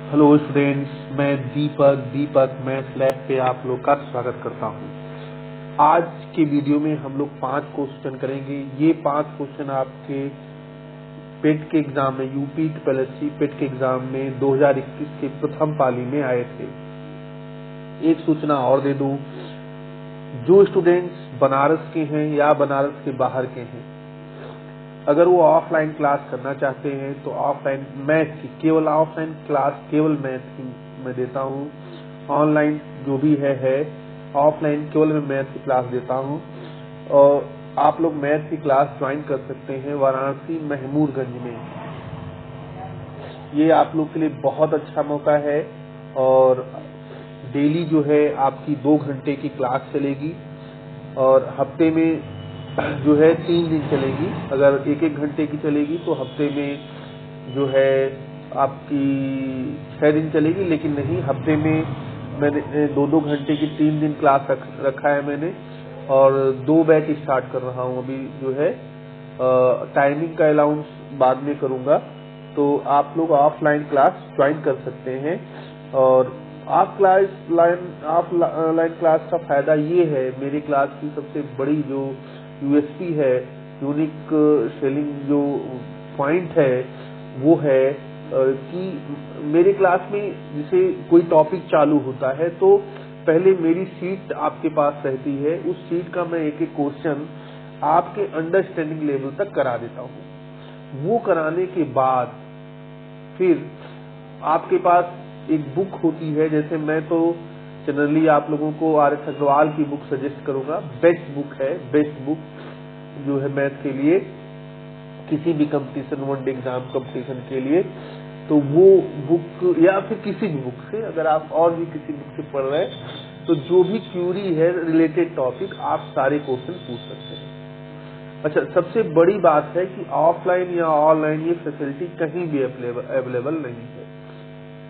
Hello students, मैं दीपक maths lab पे आप लोग का स्वागत करता हूँ। आज के वीडियो में हम लोग 5 क्वेश्चन करेंगे। ये 5 क्वेश्चन आपके पेट के एग्जाम में, यूपी पीएससी पेट के एग्जाम में 2021 के प्रथम पाली में आए थे। एक सूचना और दे दूं, जो स्टूडेंट्स बनारस के हैं या बनारस के बाहर के हैं, अगर वो ऑफलाइन क्लास करना चाहते हैं तो ऑफलाइन मैथ की केवल ऑफलाइन क्लास केवल मैथ की मैं देता हूँ। ऑनलाइन जो भी है ऑफलाइन केवल मैं मैथ की क्लास देता हूँ। और आप लोग मैथ की क्लास ज्वाइन कर सकते हैं वाराणसी महमूदगंज में। ये आप लोग के लिए बहुत अच्छा मौका है। और डेली जो है आपकी 2 घंटे की क्लास चलेगी और हफ्ते में जो है 3 दिन चलेगी। अगर 1-1 घंटे की चलेगी तो हफ्ते में जो है आपकी 6 दिन चलेगी, लेकिन नहीं, हफ्ते में मैंने 2-2 घंटे की 3 दिन क्लास रखा है मैंने। और 2 बैच स्टार्ट कर रहा हूँ अभी जो है। टाइमिंग का अलाउंस बाद में करूंगा, तो आप लोग ऑफलाइन क्लास ज्वाइन कर सकते हैं। और ऑफलाइन क्लास का फायदा ये है, मेरी क्लास की सबसे बड़ी जो यूएसपी है, यूनिक सेलिंग जो पॉइंट है, वो है कि मेरे क्लास में जैसे कोई टॉपिक चालू होता है तो पहले मेरी सीट आपके पास रहती है। उस सीट का मैं एक एक क्वेश्चन आपके अंडरस्टैंडिंग लेवल तक करा देता हूँ। वो कराने के बाद फिर आपके पास एक बुक होती है। जैसे मैं तो जनरली आप लोगों को आर.एस. अग्रवाल की बुक सजेस्ट करूंगा। बेस्ट बुक है, बेस्ट बुक जो है मैथ के लिए, किसी भी competition, one day exam competition के लिए। तो वो बुक या फिर किसी भी बुक से, अगर आप और भी किसी बुक से पढ़ रहे हैं तो जो भी क्यूरी है रिलेटेड टॉपिक, आप सारे क्वेश्चन पूछ सकते हैं। अच्छा, सबसे बड़ी बात है कि ऑफलाइन या ऑनलाइन ये फैसिलिटी कहीं भी अवेलेबल नहीं है।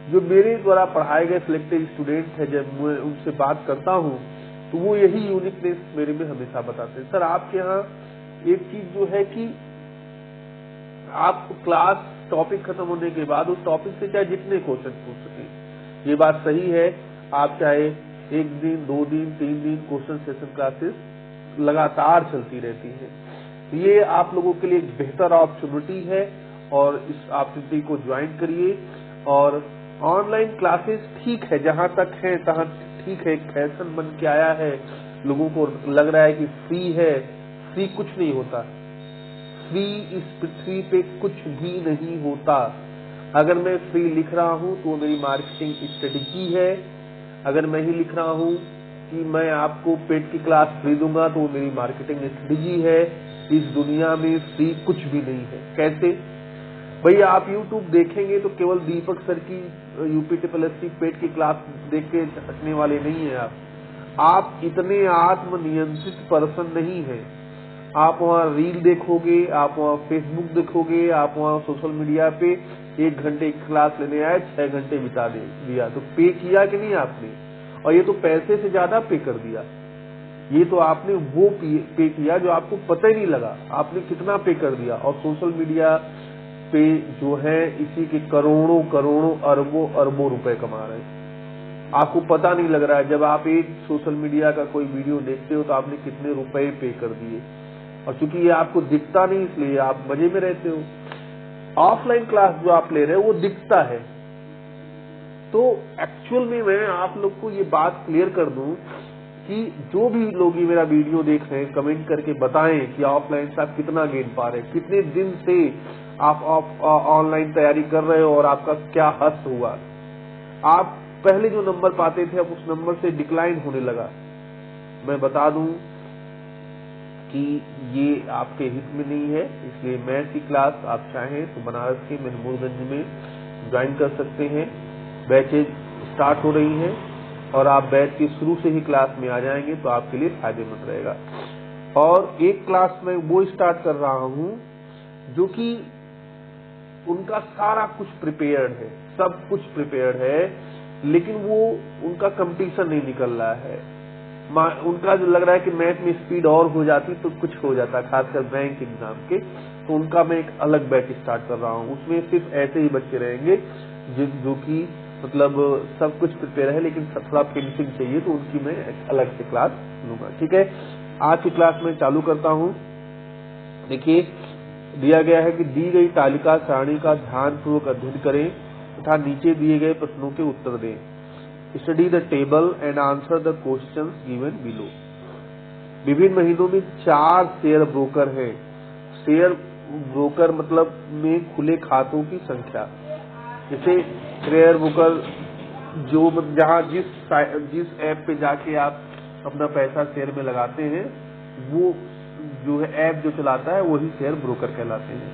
जो मेरे द्वारा पढ़ाए गए सिलेक्टेड स्टूडेंट है, जब मैं उनसे बात करता हूँ तो वो यही यूनिकनेस मेरे में हमेशा बताते हैं। सर, आपके यहाँ एक चीज जो है कि आप क्लास टॉपिक खत्म होने के बाद उस टॉपिक से चाहे जितने क्वेश्चन पूछ सकें, ये बात सही है। आप चाहे 1 दिन, 2 दिन, 3 दिन क्वेश्चन सेशन क्लासेस लगातार चलती रहती है। ये आप लोगों के लिए एक बेहतर अपॉर्चुनिटी है और इस अपॉर्चुनिटी को ज्वाइन करिए। और ऑनलाइन क्लासेस ठीक है, जहां तक है तहां ठीक है, एक फैशन बन के आया है। लोगों को लग रहा है कि फ्री है। फ्री कुछ नहीं होता। फ्री इस पृथ्वी पे कुछ भी नहीं होता। अगर मैं फ्री लिख रहा हूं तो मेरी मार्केटिंग स्ट्रेटेजी है। अगर मैं ही लिख रहा हूं कि मैं आपको पेट की क्लास फ्री दूंगा तो मेरी मार्केटिंग स्ट्रेटेजी है। इस दुनिया में फ्री कुछ भी नहीं है। कैसे भैया, आप YouTube देखेंगे तो केवल दीपक सर की यूपी पीएससी पेट की क्लास देख के हटने वाले नहीं है। आप इतने आत्मनियंत्रित पर्सन नहीं है। आप वहाँ रील देखोगे, आप वहाँ फेसबुक देखोगे, आप वहाँ सोशल मीडिया पे 1 घंटे की क्लास लेने आए, 6 घंटे बिता दिया। तो पे किया कि नहीं आपने? और ये तो पैसे से ज्यादा पे कर दिया। ये तो आपने वो पे किया जो आपको पता ही नहीं लगा आपने कितना पे कर दिया। और सोशल मीडिया पे जो है इसी के करोड़ों करोड़ों अरबों अरबों रुपए कमा रहे हैं। आपको पता नहीं लग रहा है। जब आप एक सोशल मीडिया का कोई वीडियो देखते हो तो आपने कितने रुपए पे कर दिए। और चूंकि ये आपको दिखता नहीं, इसलिए आप मजे में रहते हो। ऑफलाइन क्लास जो आप ले रहे हो वो दिखता है। तो एक्चुअल में मैं आप लोग को ये बात क्लियर कर दूं कि जो भी लोग ये मेरा वीडियो देख रहे हैं, कमेंट करके बताएं कि ऑफलाइन से आप कितना गेन पा रहे हैं, कितने दिन से आप ऑनलाइन तैयारी कर रहे हो और आपका क्या हद हुआ। आप पहले जो नंबर पाते थे अब उस नंबर से डिक्लाइन होने लगा। मैं बता दूं कि ये आपके हित में नहीं है। इसलिए मैथ की क्लास आप चाहें तो बनारस के महमूदगंज में ज्वाइन कर सकते हैं। बैचेज स्टार्ट हो रही हैं और आप बैच के शुरू से ही क्लास में आ जाएंगे तो आपके लिए फायदेमंद रहेगा। और एक क्लास में वो स्टार्ट कर रहा हूं जो कि उनका सारा कुछ प्रिपेयर्ड है, सब कुछ प्रिपेयर्ड है, लेकिन वो उनका कंपटीशन नहीं निकल रहा है। उनका जो लग रहा है कि मैथ में स्पीड और हो जाती तो कुछ हो जाता, खासकर बैंक एग्जाम के। तो उनका मैं एक अलग बैच स्टार्ट कर रहा हूँ। उसमें सिर्फ ऐसे ही बच्चे रहेंगे जो कि मतलब सब कुछ प्रिपेयर है, लेकिन थोड़ा फिनिशिंग चाहिए, तो उनकी मैं अलग से क्लास लूंगा। ठीक है, आज की क्लास में चालू करता हूं। देखिए, दिया गया है कि दी गई तालिका सारणी का ध्यानपूर्वक अध्ययन करें तथा नीचे दिए गए प्रश्नों के उत्तर दें। Study the table and answer the questions given below. विभिन्न महीनों में 4 शेयर ब्रोकर हैं। शेयर ब्रोकर मतलब में खुले खातों की संख्या। जैसे शेयर ब्रोकर जो जहां जिस ऐप पे जाके आप अपना पैसा शेयर में लगाते हैं, वो जो है ऐप जो चलाता है वही शेयर ब्रोकर कहलाते हैं।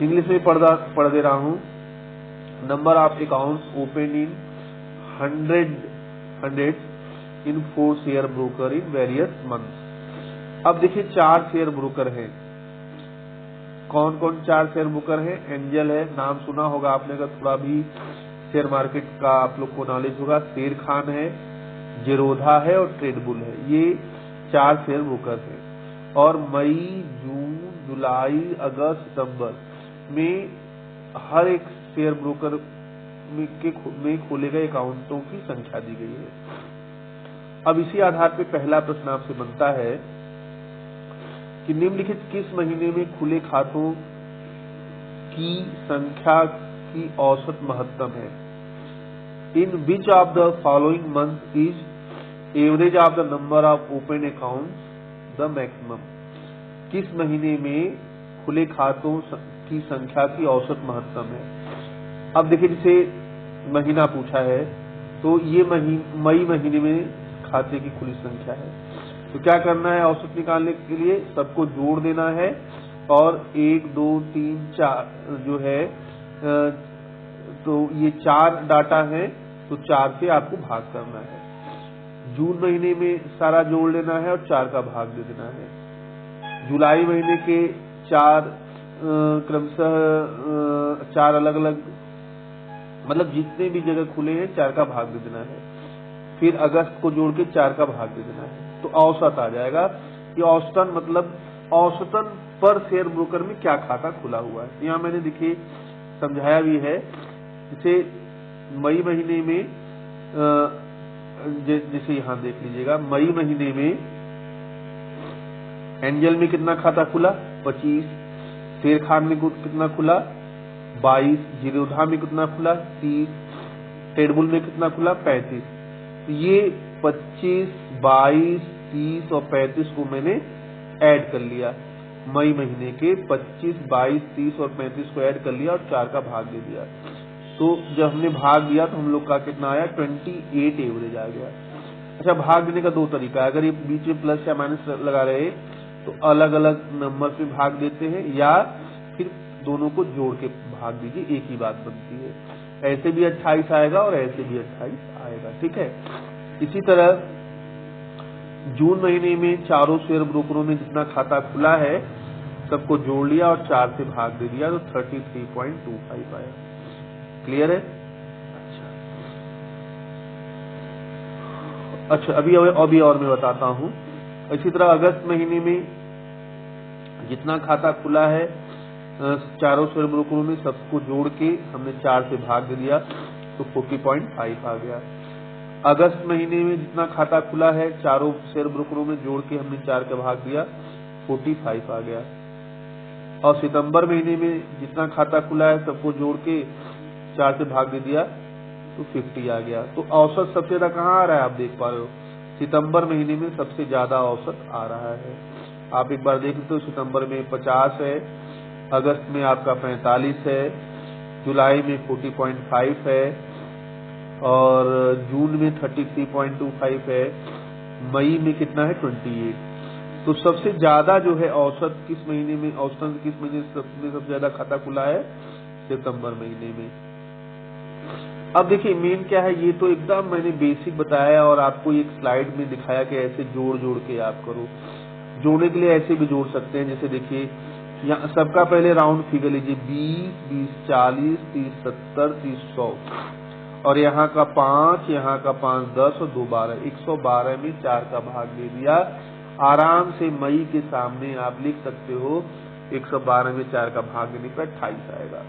इंग्लिश में पढ़ दे रहा हूं। Number of accounts open in hundreds in 4 share broker in various months. अब देखिए 4 शेयर ब्रोकर हैं। कौन कौन 4 शेयर ब्रोकर हैं? एंजल है, नाम सुना होगा आपने अगर थोड़ा भी शेयर मार्केट का आप लोग को नॉलेज होगा। शेर खान है, जेरोधा है और ट्रेडबुल है। ये 4 शेयर ब्रोकर हैं। और मई, जून, जुलाई, अगस्त, सितंबर में हर एक शेयर ब्रोकर में खोले गए अकाउंटों की संख्या दी गई है। अब इसी आधार पर पहला प्रश्न आपसे बनता है कि निम्नलिखित किस महीने में खुले खातों की संख्या की औसत महत्तम है? In which of the following month is average of the number of open account the maximum? किस महीने में खुले खातों की संख्या की औसत महत्तम है? अब देखिए, जैसे महीना पूछा है तो ये मई महीने में खाते की खुली संख्या है। तो क्या करना है? औसत निकालने के लिए सबको जोड़ देना है और 1, 2, 3, 4 जो है, तो ये 4 डाटा है, तो 4 से आपको भाग करना है। जून महीने में सारा जोड़ लेना है और 4 का भाग दे देना है। जुलाई महीने के 4 क्रमशः 4 अलग अलग, मतलब जितने भी जगह खुले हैं 4 का भाग दे देना है। फिर अगस्त को जोड़ के 4 का भाग दे देना है, तो औसत आ जाएगा। ये औसतन मतलब औसतन पर शेयर ब्रोकर में क्या खाता खुला हुआ है। यहाँ मैंने देखिए समझाया भी है। जैसे मई महीने में जैसे यहाँ देख लीजिएगा, मई महीने में एंजल में कितना खाता खुला? 25। शेर खान में कितना खुला? 22। जीरोधा में कितना खुला? 30। ट्रेडबुल में कितना खुला? 35। तो ये 25, 22, 30 और 35 को मैंने ऐड कर लिया। मई महीने के 25, 22, 30 और 35 को ऐड कर लिया और 4 का भाग दे दिया। तो जब हमने भाग दिया तो हम लोग का कितना आया? 28 एवरेज आ गया। अच्छा, भाग देने का 2 तरीका है। अगर ये बीच में प्लस या माइनस लगा रहे तो अलग अलग नंबर पे भाग देते हैं, या फिर दोनों को जोड़ के भाग दीजिए, एक ही बात बनती है। ऐसे भी 28 आएगा और ऐसे भी 28 आएगा। ठीक है। इसी तरह जून महीने में चारों शेयर ब्रोकरों ने जितना खाता खुला है सबको जोड़ लिया और 4 से भाग दे दिया, तो 33.25 आया। क्लियर है? अच्छा, अभी और मैं बताता हूं। इसी तरह अगस्त महीने में जितना खाता खुला है चारों शेयर ब्रोकरों में सबको जोड़ के हमने 4 से भाग दे दिया, तो 40.5 आ गया। अगस्त महीने में जितना खाता खुला है चारों शेयर ब्रोकरों में जोड़ के हमने 4 का भाग दिया, 45 आ गया। और सितंबर महीने में जितना खाता खुला है सबको जोड़ के 4 से भाग दे दिया, तो 50 आ गया। तो औसत सबसे ज्यादा कहाँ आ रहा है? आप देख पा रहे हो, सितंबर महीने में सबसे ज्यादा औसत आ रहा है। आप एक बार देख लेते हो, सितंबर में 50 है, अगस्त में आपका 45 है, जुलाई में 40.5 है और जून में 33.25 है, मई में कितना है? 28। तो सबसे ज्यादा जो है औसत किस महीने में, औसतन किस महीने में सबसे ज्यादा खाता खुला है? सितंबर महीने में। अब देखिए मेन क्या है, ये तो एकदम मैंने बेसिक बताया और आपको एक स्लाइड में दिखाया कि ऐसे जोड़ जोड़ के आप करो। जोड़ने के लिए ऐसे भी जोड़ सकते हैं, जैसे देखिए यहाँ सबका पहले राउंड फिगर लीजिए, 20, 20, 40, 30, 70, 30, 100 और यहाँ का 5, यहाँ का 5, 10 और 2, 12, 112 में 4 का भाग दे दिया। आराम से मई के सामने आप लिख सकते हो 112 में 4 का भाग देने पर 28 आएगा।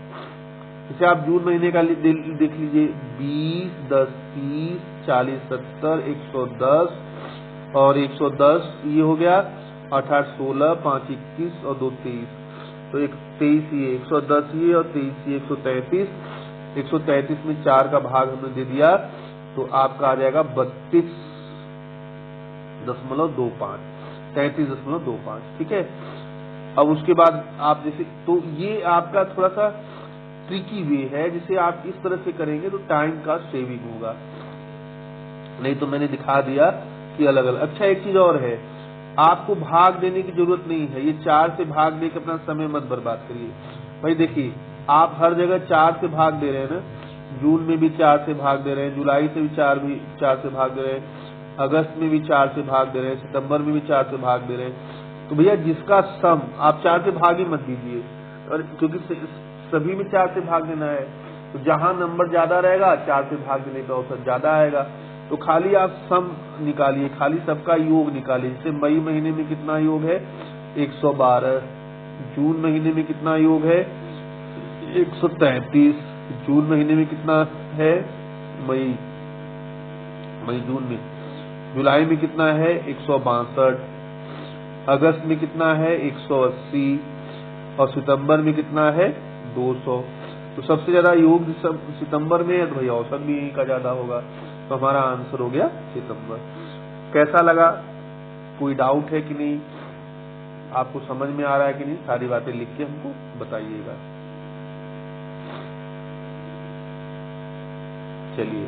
जैसे आप जून महीने का देख लीजिए 20, 10, 30, 40, 70, 110 और 110 ये हो गया, 8, 16, 5, 21 और 2, 23, तो 23 ये 110 ये और 23 ये 133। 133 में 4 का भाग हमने दे दिया तो आपका आ जाएगा 32.25, 33.25, ठीक है। अब उसके बाद आप जैसे, तो ये आपका थोड़ा सा ट्रिकी वे है, जिसे आप इस तरह से करेंगे तो टाइम का सेविंग होगा, नहीं तो मैंने दिखा दिया कि अलग अलग। अच्छा एक चीज और है, आपको भाग देने की जरूरत नहीं है, ये 4 से भाग देकर अपना समय मत बर्बाद करिए। भाई देखिए आप हर जगह 4 से भाग दे रहे हैं ना, जून में भी 4 से भाग दे रहे हैं, जुलाई से भी 4 से भाग दे रहे हैं, अगस्त में भी 4 से भाग दे रहे हैं, सितंबर में भी 4 से भाग दे रहे हैं, तो भैया जिसका सम आप 4 से भाग ही मत दीजिए, और क्योंकि सभी में 4 से भाग देना है, तो जहां नंबर ज्यादा रहेगा 4 से भाग देने का औसत ज्यादा आएगा। तो खाली आप सम निकालिए, खाली सबका योग निकालिए। जैसे मई महीने में कितना योग है 112, जून महीने में कितना योग है 133, जून महीने में कितना है मई जून में, जुलाई में कितना है 162, अगस्त में कितना है 180 और सितंबर में कितना है 200। तो सबसे ज्यादा योग सितंबर में है, तो भैया औसत भी यही का ज्यादा होगा, तो हमारा आंसर हो गया सितंबर। कैसा लगा, कोई डाउट है कि नहीं, आपको समझ में आ रहा है कि नहीं, सारी बातें लिख के हमको बताइएगा। चलिए,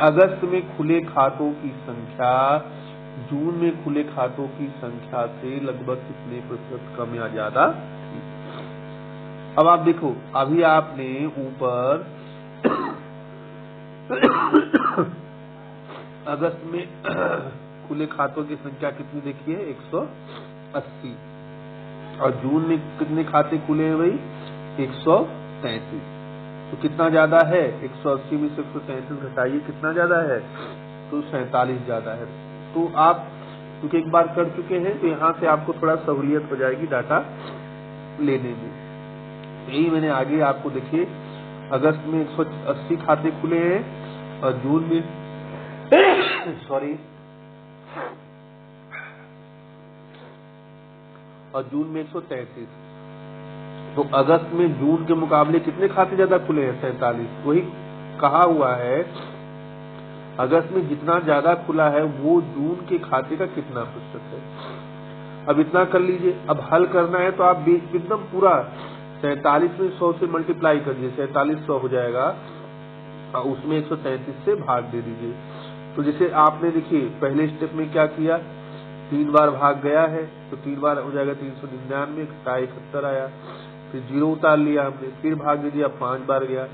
अगस्त में खुले खातों की संख्या जून में खुले खातों की संख्या से लगभग कितने प्रतिशत कम या ज्यादा थी। अब आप देखो, अभी आपने ऊपर अगस्त में खुले खातों की संख्या कितनी देखी है 180, और जून में कितने खाते खुले हैं भाई 133, तो कितना ज्यादा है 180 में से 133 घटाइए, कितना ज्यादा है तो 47 ज्यादा है। तो आप क्योंकि एक बार कर चुके हैं तो यहाँ से आपको थोड़ा सहूलियत हो जाएगी डाटा लेने में। यही मैंने आगे आपको देखिए, अगस्त में 180 खाते खुले हैं और जून में और जून में 133, तो अगस्त में जून के मुकाबले कितने खाते ज्यादा खुले हैं 47। वही कहा हुआ है अगस्त में जितना ज्यादा खुला है वो जून के खाते का कितना प्रतिशत है। अब इतना कर लीजिए, अब हल करना है तो आप एकदम पूरा 47 में 100 से मल्टीप्लाई कर दीजिए, 4700 हो जाएगा, और उसमें 133 से भाग दे दीजिए। तो जैसे आपने देखिए पहले स्टेप में क्या किया, 3 बार भाग गया है तो 3 बार हो जाएगा 399, 71 आया, फिर 0 उतार लिया हमने, फिर भाग दे दिया, 5 बार गया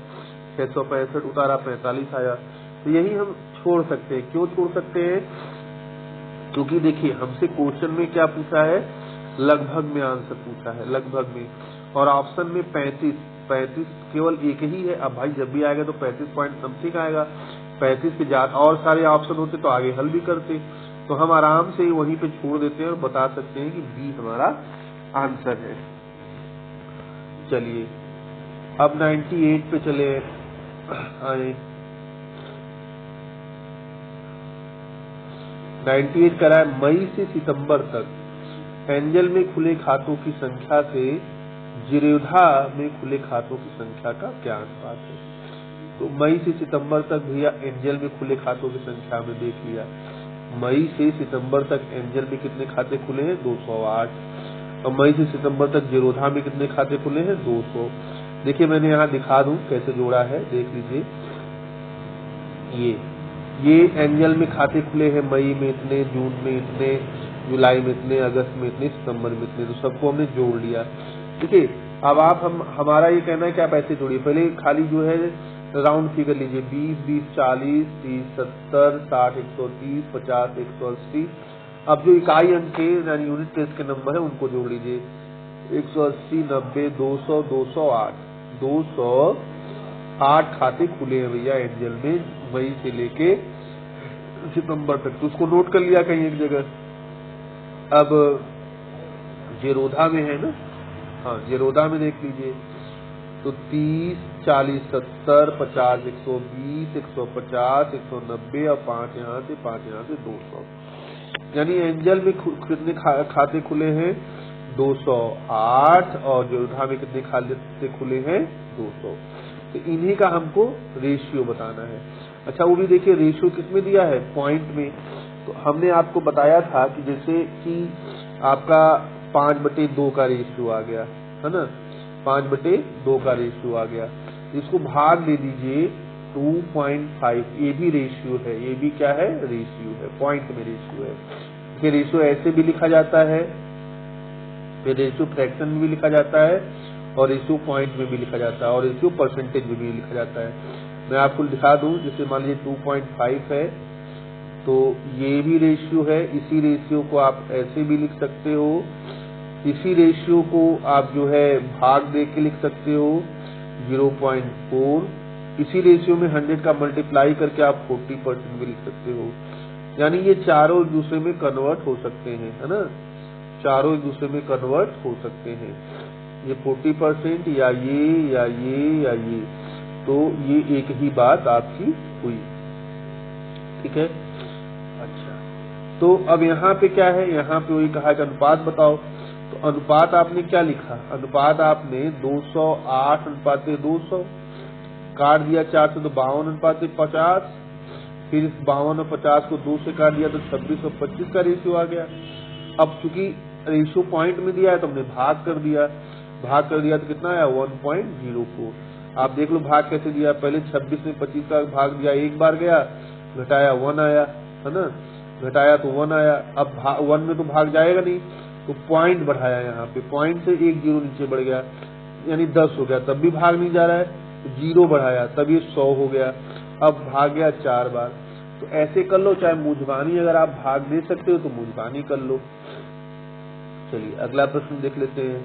665 उतारा 45 आया। तो यही हम छोड़ सकते हैं। क्यों छोड़ सकते हैं, क्योंकि देखिए हमसे क्वेश्चन में क्या पूछा है, लगभग में आंसर पूछा है, लगभग में, और ऑप्शन में 35 केवल एक ही है। अब भाई जब भी आएगा तो 35 पॉइंट समथिंग आएगा, 35 के ज्यादा और सारे ऑप्शन होते तो आगे हल भी करते, तो हम आराम से वहीं पे छोड़ देते हैं और बता सकते हैं कि बी हमारा आंसर है। चलिए अब 98 पे चले आए। 98 करा है, मई से सितंबर तक एंजल में खुले खातों की संख्या से जिरोधा में खुले खातों की संख्या का क्या अनुपात है। तो मई से सितंबर तक भैया एंजल में खुले खातों की संख्या में देख लिया, मई से सितंबर तक एंजल में कितने खाते खुले हैं 208, और मई से सितंबर तक जिरोधा में कितने खाते खुले हैं 200। देखिए मैंने यहाँ दिखा दूं कैसे जोड़ा है, देख लीजिए, ये एंजल में खाते खुले हैं मई में इतने, जून में इतने, जुलाई में इतने, अगस्त में इतने, सितंबर में इतने, तो सबको हमने जोड़ लिया। ठीक है, अब आप हमारा ये कहना है कि आप ऐसे जोड़िए, पहले खाली जो है राउंड फिगर लीजिए, 20, 20, 40, 30, 70, 60, 130, 50, 180। अब जो इकाई अंक के यानी यूनिट प्लेस के नंबर है उनको जोड़ लीजिए, 180, 90, 200, 208, 208 खाते खुले हैं भैया एंजल में मई से लेके सितंबर तक, तो उसको नोट कर लिया कहीं एक जगह। अब जेरोधा में है ना, हाँ जेरोधा में देख लीजिए, तो 30, 40, 70, 50, 120, 150, 190 और 5 यहाँ से 200। यानी एंजल में कितने खाते खुले हैं? 208। और जोधा में कितने खाते खुले हैं? 200। तो इन्हीं का हमको रेशियो बताना है। अच्छा, वो भी देखिए रेशियो किसमें दिया है? पॉइंट में। तो हमने आपको बताया था कि जैसे कि आपका 5/2 का रेशियो आ गया है ना, 5/2 का रेशियो आ गया, इसको भाग दे दीजिए 2.5। ये भी रेशियो है, ये भी क्या है? रेशियो है, पॉइंट में रेशियो है। कि रेशियो ऐसे भी लिखा जाता है, फिर रेशियो फ्रैक्शन में भी लिखा जाता है, और रेशियो पॉइंट में भी लिखा जाता है, और रेशियो परसेंटेज में भी लिखा जाता है। मैं आपको दिखा दूं, जैसे मान लीजिए 2.5 है, तो ये भी रेशियो है। इसी रेशियो को आप ऐसे भी लिख सकते हो, इसी रेशियो को आप जो है भाग दे के लिख सकते हो 0.4। इसी रेशियो में 100 का मल्टीप्लाई करके आप 40% भी लिख सकते हो। यानी ये चारों एक दूसरे में कन्वर्ट हो सकते हैं, है ना, चारों एक दूसरे में कन्वर्ट हो सकते हैं। ये 40% या ये या ये या ये, तो ये एक ही बात आपकी हुई। ठीक है। अच्छा, तो अब यहाँ पे क्या है? यहाँ पे वही कहा कि अनुपात बताओ। तो अनुपात आपने क्या लिखा? अनुपात आपने 208:200 काट दिया 4 से, तो 52:50। फिर इस 52 और 50 को 2 से काट दिया तो 26 और 25 का रेशियो आ गया। अब चूंकि रेशियो पॉइंट में दिया है तो हमने भाग कर दिया, तो कितना आया? 1.04। आप देख लो भाग कैसे दिया। पहले 26 में 25 का भाग दिया, एक बार गया, घटाया 1 आया, है ना, घटाया तो 1 आया। अब 1 में तो भाग जाएगा नहीं, तो पॉइंट बढ़ाया, यहाँ पे पॉइंट से 1 जीरो नीचे बढ़ गया, यानी 10 हो गया, तब भी भाग नहीं जा रहा है, तो 0 बढ़ाया, तब ये 100 हो गया। अब भाग गया 4 बार। तो ऐसे कर लो, चाहे मुझबानी अगर आप भाग दे सकते हो तो मुझबानी कर लो। चलिए अगला प्रश्न देख लेते हैं।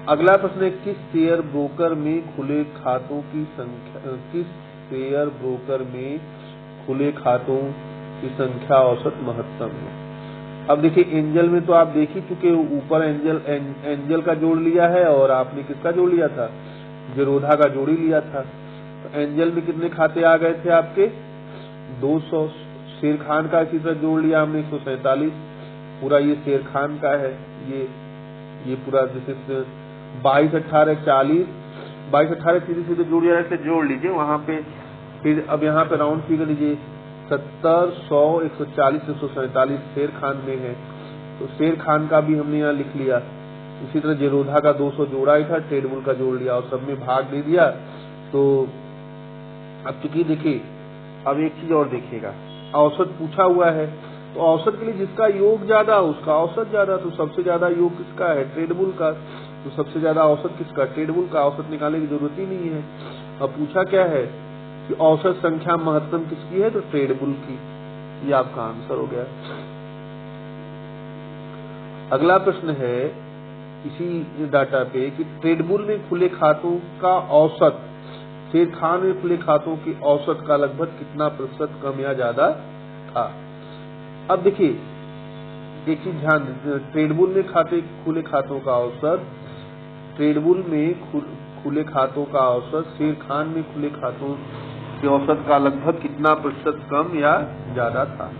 अगला प्रश्न है, किस शेयर ब्रोकर में खुले खातों की संख्या, किस शेयर ब्रोकर में खुले खातों की संख्या औसत महत्तम है? अब देखिए एंजल में तो आप देख ही चुके हो, ऊपर एंजल का जोड़ लिया है, और आपने किसका जोड़ लिया था? जेरोधा का जोड़ ही लिया था। तो एंजल में कितने खाते आ गए थे आपके? 200। शेर खान का इसी तरह जोड़ लिया हमने 147। पूरा ये शेर खान का है, ये पूरा जैसे 22, 18, 40, 22, 18 सीधे सीधे जोड़ लिया, ऐसे जोड़ लीजिए वहां पे। फिर अब यहाँ पे राउंड फिगर लीजिए, 70, 100, 140, 147 शेर खान में है, तो शेर खान का भी हमने यहाँ लिख लिया। इसी तरह जेरोधा का 200 जोड़ा ही था, ट्रेडबुल का जोड़ लिया और सब में भाग दे दिया। तो अब चूंकि देखिए, अब एक चीज और देखिएगा, औसत पूछा हुआ है, तो औसत के लिए जिसका योग ज्यादा उसका औसत ज्यादा, तो सबसे ज्यादा योग किसका है? ट्रेडबुल का। तो सबसे ज्यादा औसत किसका? ट्रेडबुल का। औसत निकालने की जरूरत ही नहीं है। अब पूछा क्या है कि औसत संख्या महत्तम किसकी है? तो ट्रेडबुल की। ये आपका आंसर हो गया। अगला प्रश्न है इसी डाटा पे कि ट्रेडबुल में खुले खातों का औसत शेर खान में खुले खातों की औसत का लगभग कितना प्रतिशत कम या ज्यादा था? अब देखिए एक चीज ध्यान दीजिए, ट्रेडबुल में खुले खातों का औसत, ट्रेडबुल में खुले खातों का औसत शेर खान में खुले खातों के औसत का लगभग कितना प्रतिशत कम या ज्यादा था?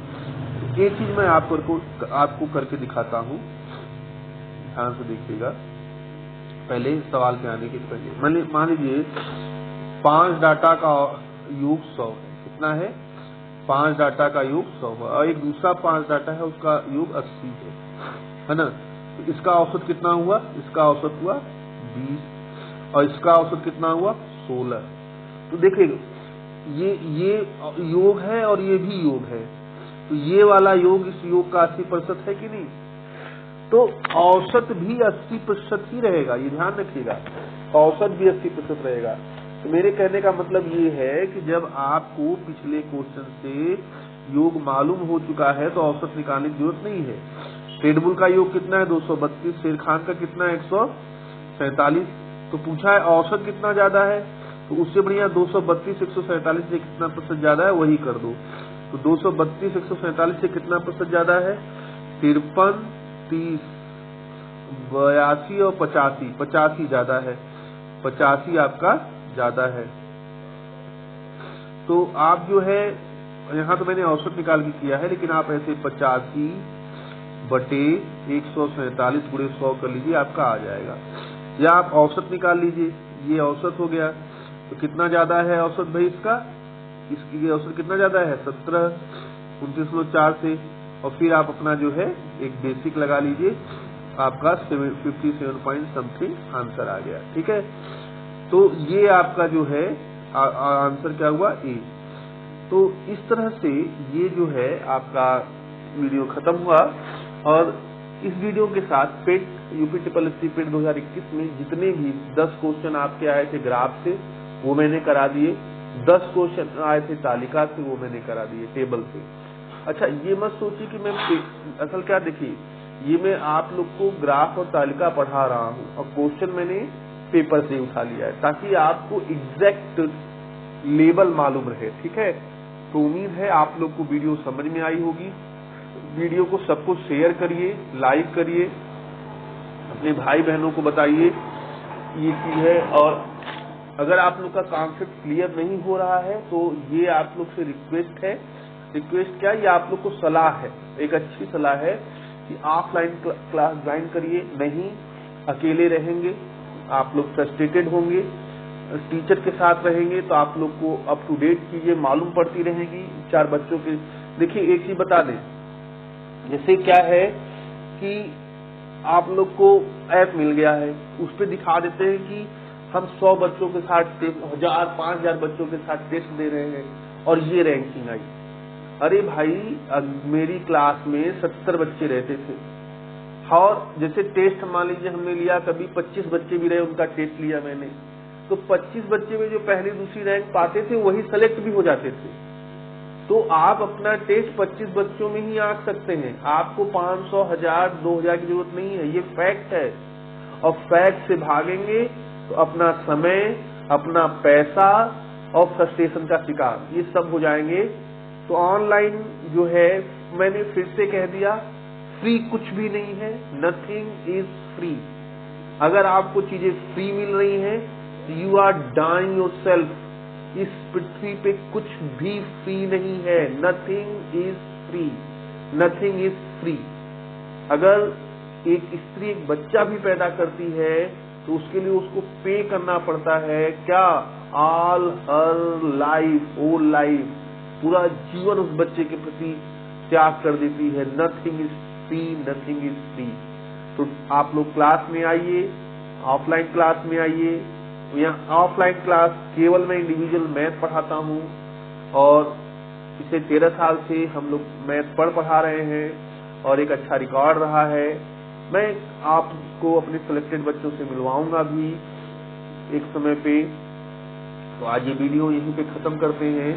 ये चीज मैं आपको करके दिखाता हूँ, ध्यान से देखिएगा। पहले सवाल पे आने के पहले मान लीजिए 5 डाटा का योग 100 है। कितना है? 5 डाटा का योग 100 है, और एक दूसरा 5 डाटा है उसका योग 80 है ना। तो इसका औसत कितना हुआ? इसका औसत हुआ 20, और इसका औसत कितना हुआ? 16। तो देखिए ये योग है और ये भी योग है, तो ये वाला योग इस योग का 80% है कि नहीं? तो औसत भी 80% ही रहेगा, ये ध्यान रखिएगा, औसत भी 80% रहेगा। तो मेरे कहने का मतलब ये है कि जब आपको पिछले क्वेश्चन से योग मालूम हो चुका है तो औसत निकालने की जरूरत नहीं है। ट्रेडबुल का योग कितना है? 232। शेर खान का कितना है? 147। तो पूछा है औसत कितना ज्यादा है, तो उससे बढ़िया 232 147 से कितना प्रतिशत ज्यादा है वही कर दो। तो 232 147 से कितना प्रतिशत ज्यादा है? 53, 30, 82 और 85 ज्यादा है। 85 आपका ज्यादा है। तो आप जो है यहाँ तो मैंने औसत निकाल के किया है, लेकिन आप ऐसे 85 बटे 147 गुणे 100 कर लीजिए, आपका आ जाएगा। या आप औसत निकाल लीजिए, ये औसत हो गया। तो कितना ज्यादा है औसत भाई इसका, इसकी ये औसत कितना ज्यादा है 1729.4 से। और फिर आप अपना जो है एक बेसिक लगा लीजिए, आपका 57 पॉइंट समथिंग आंसर आ गया। ठीक है, तो ये आपका जो है आंसर क्या हुआ, ए। तो इस तरह से ये जो है आपका वीडियो खत्म हुआ। और इस वीडियो के साथ पेट यूपी SSSC पेट 2021 में जितने भी 10 क्वेश्चन आपके आए थे ग्राफ से, वो मैंने करा दिए। 10 क्वेश्चन आए थे तालिका से, वो मैंने करा दिए टेबल से। अच्छा, ये मत सोचिए कि मैं असल क्या, देखिए ये मैं आप लोग को ग्राफ और तालिका पढ़ा रहा हूँ और क्वेश्चन मैंने पेपर से उठा लिया है, ताकि आपको एग्जैक्ट लेवल मालूम रहे। ठीक है, तो उम्मीद है आप लोग को वीडियो समझ में आई होगी। वीडियो को सबको शेयर करिए, लाइक करिए, अपने भाई बहनों को बताइए ये चीज है। और अगर आप लोग का कॉन्सेप्ट क्लियर नहीं हो रहा है तो ये आप लोग से रिक्वेस्ट है। रिक्वेस्ट क्या, ये आप लोग को सलाह है, एक अच्छी सलाह है कि ऑफलाइन क्लास ज्वाइन करिए। नहीं अकेले रहेंगे, आप लोग फ्रस्ट्रेटेड होंगे, टीचर के साथ रहेंगे तो आप लोग को अप टू डेट चीजें मालूम पड़ती रहेंगी। 4 बच्चों के, देखिए एक चीज बता दें, जैसे क्या है कि आप लोग को ऐप मिल गया है, उस पर दिखा देते हैं कि हम 100 बच्चों के साथ 1000 5000 बच्चों के साथ टेस्ट दे रहे हैं और ये रैंकिंग आई। अरे भाई, मेरी क्लास में 70 बच्चे रहते थे और जैसे टेस्ट मान लीजिए हमने लिया, कभी 25 बच्चे भी रहे, उनका टेस्ट लिया मैंने, तो 25 बच्चे में जो पहली दूसरी रैंक पाते थे वही सेलेक्ट भी हो जाते थे। तो आप अपना टेस्ट 25 बच्चों में ही आंक सकते हैं, आपको 500 1000 2000 की जरूरत नहीं है, ये फैक्ट है। और फैक्ट से भागेंगे तो अपना समय, अपना पैसा और फ्रस्ट्रेशन का शिकार ये सब हो जाएंगे। तो ऑनलाइन जो है, मैंने फिर से कह दिया, फ्री कुछ भी नहीं है, नथिंग इज फ्री। अगर आपको चीजें फ्री मिल रही हैं, यू आर डाइंग योरसेल्फ। इस पृथ्वी पे कुछ भी फ्री नहीं है, nothing is free, nothing is free. अगर एक स्त्री एक बच्चा भी पैदा करती है तो उसके लिए उसको पे करना पड़ता है क्या, all her life, whole life, पूरा जीवन उस बच्चे के प्रति त्याग कर देती है। Nothing is free, nothing is free. तो आप लोग क्लास में आइए, ऑफलाइन क्लास में आइए। यहाँ ऑफलाइन क्लास केवल मैं इंडिविजुअल मैथ पढ़ाता हूँ और पिछले 13 साल से हम लोग मैथ पढ़ा रहे हैं और एक अच्छा रिकॉर्ड रहा है। मैं आपको अपने सिलेक्टेड बच्चों से मिलवाऊंगा भी एक समय पे। तो आज ये वीडियो यहीं पे खत्म करते हैं।